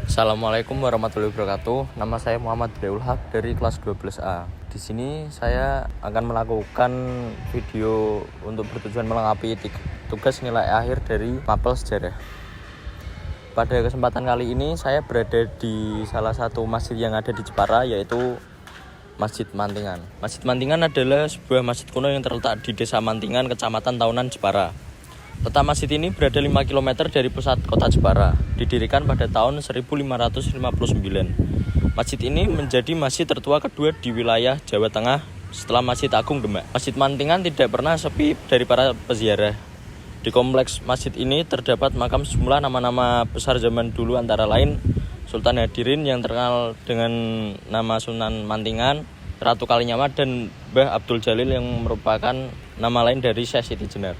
Assalamualaikum warahmatullahi wabarakatuh. Nama saya Muhammad Abdul Haq dari kelas 12A. Di sini saya akan melakukan video untuk bertujuan melengkapi tugas nilai akhir dari mapel sejarah. Pada kesempatan kali ini saya berada di salah satu masjid yang ada di Jepara, yaitu Masjid Mantingan. Masjid Mantingan adalah sebuah masjid kuno yang terletak di Desa Mantingan, Kecamatan Taunan, Jepara. Letak masjid ini berada 5 km dari pusat kota Jepara. Didirikan pada tahun 1559. Masjid ini menjadi masjid tertua kedua di wilayah Jawa Tengah setelah Masjid Agung Demak. Masjid Mantingan tidak pernah sepi dari para peziarah. Di kompleks masjid ini terdapat makam sejumlah nama-nama besar zaman dulu, antara lain Sultan Hadirin yang terkenal dengan nama Sunan Mantingan, Ratu Kalinyamat, dan Mbah Abdul Jalil yang merupakan nama lain dari Syekh Siti Jenar.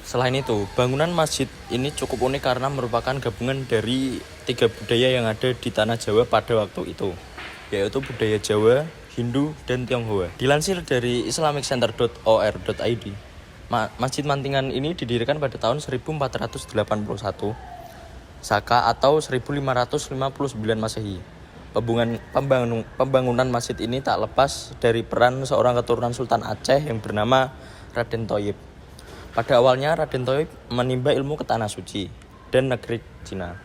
Selain itu, bangunan masjid ini cukup unik karena merupakan gabungan dari 3 budaya yang ada di tanah Jawa pada waktu itu, yaitu budaya Jawa, Hindu, dan Tionghoa. Dilansir dari islamiccenter.or.id, Masjid Mantingan ini didirikan pada tahun 1481 Saka atau 1559 Masehi. Pembangunan masjid ini tak lepas dari peran seorang keturunan Sultan Aceh yang bernama Raden Thayyib. Pada awalnya Raden Thayyib menimba ilmu ke Tanah Suci dan negeri Cina.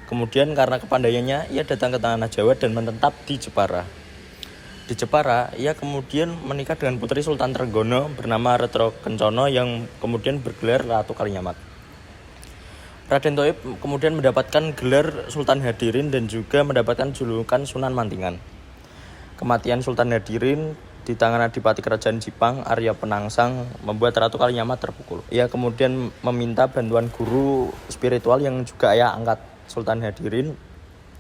Kemudian karena kepandaiannya, ia datang ke tanah Jawa dan menetap di Jepara. Di Jepara, ia kemudian menikah dengan putri Sultan Trenggono bernama Retro Kencono yang kemudian bergelar Ratu Kalinyamat. Raden Thayyib kemudian mendapatkan gelar Sultan Hadirin dan juga mendapatkan julukan Sunan Mantingan. Kematian Sultan Hadirin di tangan Adipati Kerajaan Jipang, Arya Penangsang, membuat Ratu Kalinyamat terpukul. Ia kemudian meminta bantuan guru spiritual yang juga ayah angkat Sultan Hadirin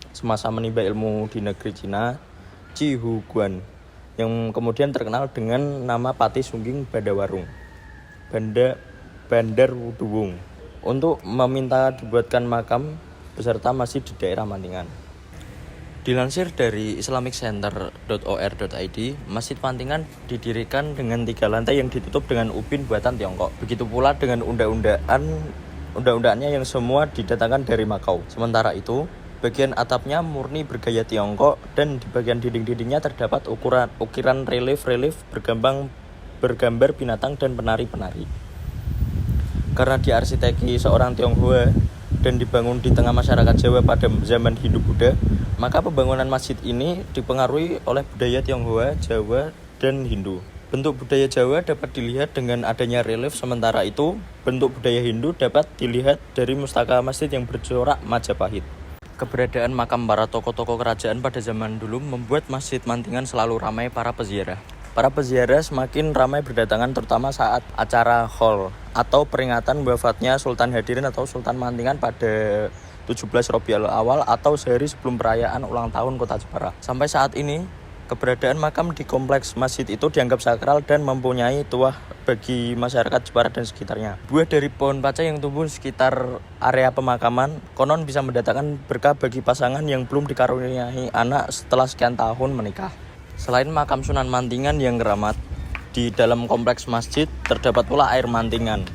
semasa menimba ilmu di negeri Cina, Chi Hu Guan, yang kemudian terkenal dengan nama Pati Sungging Bandawarung, Bandar Wuduwung, untuk meminta dibuatkan makam beserta masjid di daerah Mantingan. Dilansir dari islamiccenter.or.id, Masjid Mantingan didirikan dengan 3 lantai yang ditutup dengan ubin buatan Tiongkok. Begitu pula dengan undang-undangnya yang semua didatangkan dari Makau. Sementara itu, bagian atapnya murni bergaya Tiongkok dan di bagian dinding-dindingnya terdapat ukiran relief bergambar binatang dan penari-penari. Karena diarsiteki seorang Tionghoa dan dibangun di tengah masyarakat Jawa pada zaman Hindu-Buddha, maka pembangunan masjid ini dipengaruhi oleh budaya Tionghoa, Jawa, dan Hindu. Bentuk budaya Jawa dapat dilihat dengan adanya relief, sementara itu bentuk budaya Hindu dapat dilihat dari mustaka masjid yang bercorak Majapahit. Keberadaan makam para tokoh-tokoh kerajaan pada zaman dulu membuat Masjid Mantingan selalu ramai para peziarah. Para peziarah semakin ramai berdatangan terutama saat acara haul atau peringatan wafatnya Sultan Hadirin atau Sultan Mantingan pada 17 Rabiul Awal atau sehari sebelum perayaan ulang tahun kota Jepara. Sampai saat ini, keberadaan makam di kompleks masjid itu dianggap sakral dan mempunyai tuah bagi masyarakat Jepara dan sekitarnya. Buah dari pohon paca yang tumbuh di sekitar area pemakaman konon bisa mendatangkan berkah bagi pasangan yang belum dikaruniai anak setelah sekian tahun menikah. Selain makam Sunan Mantingan yang keramat, di dalam kompleks masjid terdapat pula air mantingan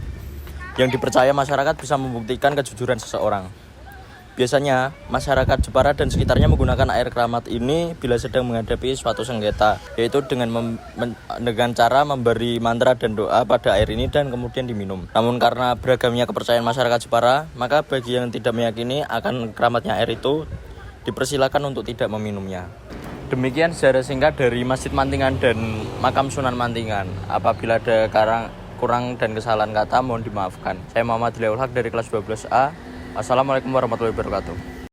yang dipercaya masyarakat bisa membuktikan kejujuran seseorang. Biasanya, masyarakat Jepara dan sekitarnya menggunakan air keramat ini bila sedang menghadapi suatu sengketa, yaitu dengan cara memberi mantra dan doa pada air ini dan kemudian diminum. Namun karena beragamnya kepercayaan masyarakat Jepara, maka bagi yang tidak meyakini akan keramatnya air itu, dipersilakan untuk tidak meminumnya. Demikian sejarah singkat dari Masjid Mantingan dan makam Sunan Mantingan. Apabila ada kurang dan kesalahan kata, mohon dimaafkan. Saya Muhammad Abdul Haq dari kelas 12A. Assalamualaikum warahmatullahi wabarakatuh.